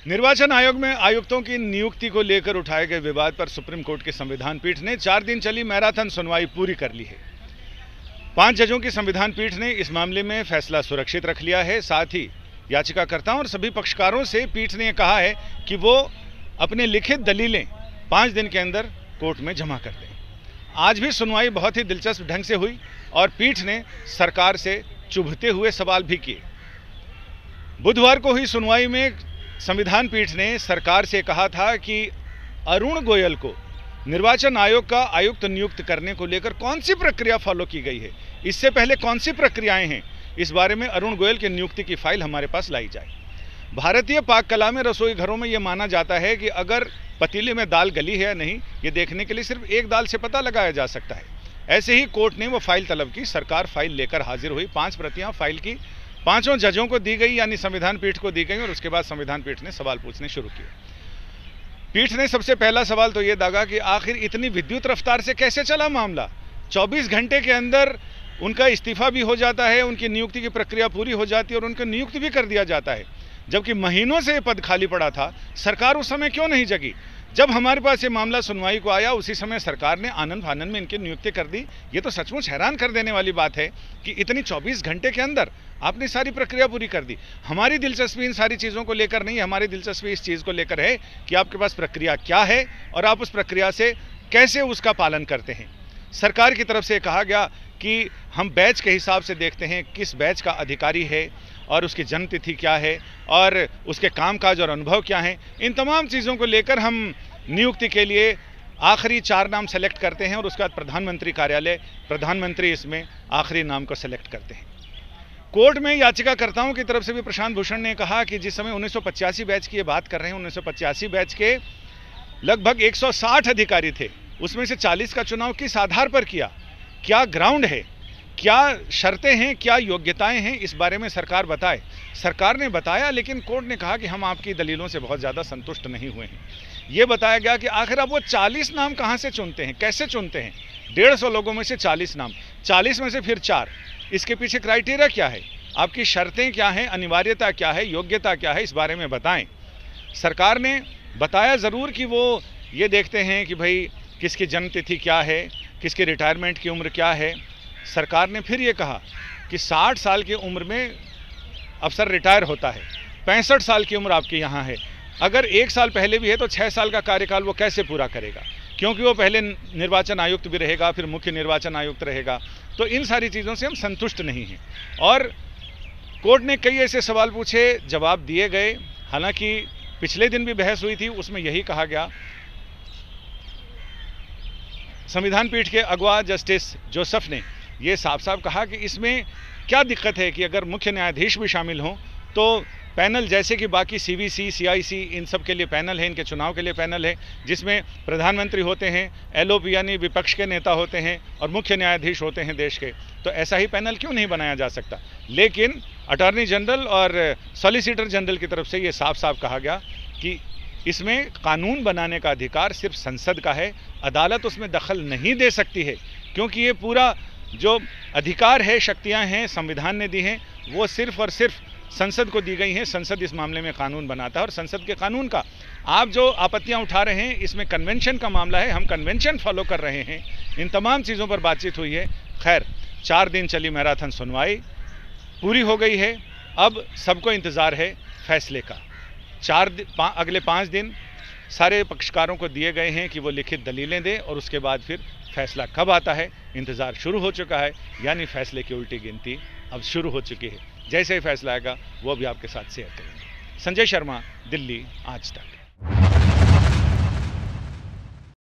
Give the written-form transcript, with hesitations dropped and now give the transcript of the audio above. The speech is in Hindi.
निर्वाचन आयोग में आयुक्तों की नियुक्ति को लेकर उठाए गए विवाद पर सुप्रीम कोर्ट की संविधान पीठ ने 4 दिन चली मैराथन सुनवाई पूरी कर ली है। 5 जजों की संविधान पीठ ने इस मामले में फैसला सुरक्षित रख लिया है। साथ ही याचिकाकर्ताओं और सभी पक्षकारों से पीठ ने कहा है कि वो अपने लिखित दलीलें 5 दिन के अंदर कोर्ट में जमा कर दें। आज भी सुनवाई बहुत ही दिलचस्प ढंग से हुई और पीठ ने सरकार से चुभते हुए सवाल भी किए। बुधवार को हुई सुनवाई में संविधान पीठ ने सरकार से कहा था कि अरुण गोयल को निर्वाचन आयोग का आयुक्त नियुक्त करने को लेकर कौन सी प्रक्रिया फॉलो की गई है, इससे पहले कौन सी प्रक्रियाएं हैं, इस बारे में अरुण गोयल की नियुक्ति की फाइल हमारे पास लाई जाए। भारतीय पाक कला में रसोई घरों में यह माना जाता है कि अगर पतीले में दाल गली है या नहीं, ये देखने के लिए सिर्फ एक दाल से पता लगाया जा सकता है। ऐसे ही कोर्ट ने वो फाइल तलब की। सरकार फाइल लेकर हाजिर हुई। 5 प्रतियां फाइल की 5 जजों को दी गई, यानी संविधान पीठ को दी गई, और उसके बाद संविधान पीठ ने सवाल पूछने शुरू किए। पीठ ने सबसे पहला सवाल तो ये दागा कि आखिर इतनी विद्युत रफ्तार से कैसे चला मामला। 24 घंटे के अंदर उनका इस्तीफा भी हो जाता है, उनकी नियुक्ति की प्रक्रिया पूरी हो जाती है और उनको नियुक्त भी कर दिया जाता है, जबकि महीनों से ये पद खाली पड़ा था। सरकार उस समय क्यों नहीं जगी? जब हमारे पास ये मामला सुनवाई को आया, उसी समय सरकार ने आनंद फानंद में इनकी नियुक्ति कर दी। ये तो सचमुच हैरान कर देने वाली बात है कि इतनी 24 घंटे के अंदर आपने सारी प्रक्रिया पूरी कर दी। हमारी दिलचस्पी इन सारी चीज़ों को लेकर नहीं है, हमारी दिलचस्पी इस चीज़ को लेकर है कि आपके पास प्रक्रिया क्या है और आप उस प्रक्रिया से कैसे उसका पालन करते हैं। सरकार की तरफ से कहा गया कि हम बैच के हिसाब से देखते हैं किस बैच का अधिकारी है और उसकी जन्मतिथि क्या है और उसके कामकाज और अनुभव क्या हैं। इन तमाम चीज़ों को लेकर हम नियुक्ति के लिए आखिरी 4 नाम सेलेक्ट करते हैं और उसके बाद प्रधानमंत्री कार्यालय, प्रधानमंत्री इसमें आखिरी नाम को सेलेक्ट करते हैं। कोर्ट में याचिकाकर्ताओं की तरफ से भी प्रशांत भूषण ने कहा कि जिस समय 1985 बैच की ये बात कर रहे हैं, 1985 बैच के लगभग 160 अधिकारी थे, उसमें से 40 का चुनाव किस आधार पर किया, क्या ग्राउंड है, क्या शर्तें हैं, क्या योग्यताएं हैं, इस बारे में सरकार बताए। सरकार ने बताया, लेकिन कोर्ट ने कहा कि हम आपकी दलीलों से बहुत ज़्यादा संतुष्ट नहीं हुए हैं। ये बताया गया कि आखिर आप वो 40 नाम कहाँ से चुनते हैं, कैसे चुनते हैं? 150 लोगों में से 40 नाम, 40 में से फिर 4, इसके पीछे क्राइटेरिया क्या है, आपकी शर्तें क्या हैं, अनिवार्यता क्या है, योग्यता क्या है, इस बारे में बताएं। सरकार ने बताया ज़रूर कि वो ये देखते हैं कि भाई किसकी जन्मतिथि क्या है, किसकी रिटायरमेंट की उम्र क्या है। सरकार ने फिर ये कहा कि 60 साल की उम्र में अफसर रिटायर होता है, 65 साल की उम्र आपकी यहाँ है, अगर 1 साल पहले भी है तो 6 साल का कार्यकाल वो कैसे पूरा करेगा, क्योंकि वो पहले निर्वाचन आयुक्त भी रहेगा, फिर मुख्य निर्वाचन आयुक्त रहेगा। तो इन सारी चीज़ों से हम संतुष्ट नहीं हैं। और कोर्ट ने कई ऐसे सवाल पूछे, जवाब दिए गए। हालांकि पिछले दिन भी बहस हुई थी, उसमें यही कहा गया, संविधान पीठ के अगवा जस्टिस जोसेफ ने ये साफ साफ कहा कि इसमें क्या दिक्कत है कि अगर मुख्य न्यायाधीश भी शामिल हों तो पैनल, जैसे कि बाकी सीवीसी, सीआईसी, इन सब के लिए पैनल है, इनके चुनाव के लिए पैनल है, जिसमें प्रधानमंत्री होते हैं, एलओपी यानी विपक्ष के नेता होते हैं और मुख्य न्यायाधीश होते हैं देश के, तो ऐसा ही पैनल क्यों नहीं बनाया जा सकता। लेकिन अटॉर्नी जनरल और सॉलिसिटर जनरल की तरफ से ये साफ साफ कहा गया कि इसमें कानून बनाने का अधिकार सिर्फ संसद का है, अदालत उसमें दखल नहीं दे सकती है, क्योंकि ये पूरा जो अधिकार है, शक्तियां हैं, संविधान ने दी हैं, वो सिर्फ और सिर्फ संसद को दी गई हैं। संसद इस मामले में कानून बनाता है और संसद के कानून का आप जो आपत्तियां उठा रहे हैं, इसमें कन्वेंशन का मामला है, हम कन्वेंशन फॉलो कर रहे हैं। इन तमाम चीज़ों पर बातचीत हुई है। खैर, 4 दिन चली मैराथन सुनवाई पूरी हो गई है। अब सबको इंतज़ार है फैसले का। अगले 5 दिन सारे पक्षकारों को दिए गए हैं कि वो लिखित दलीलें दें और उसके बाद फिर फैसला कब आता है, इंतज़ार शुरू हो चुका है। यानी फैसले की उल्टी गिनती अब शुरू हो चुकी है। जैसे ही फैसला आएगा वो भी आपके साथ शेयर करेंगे। संजय शर्मा, दिल्ली आज तक।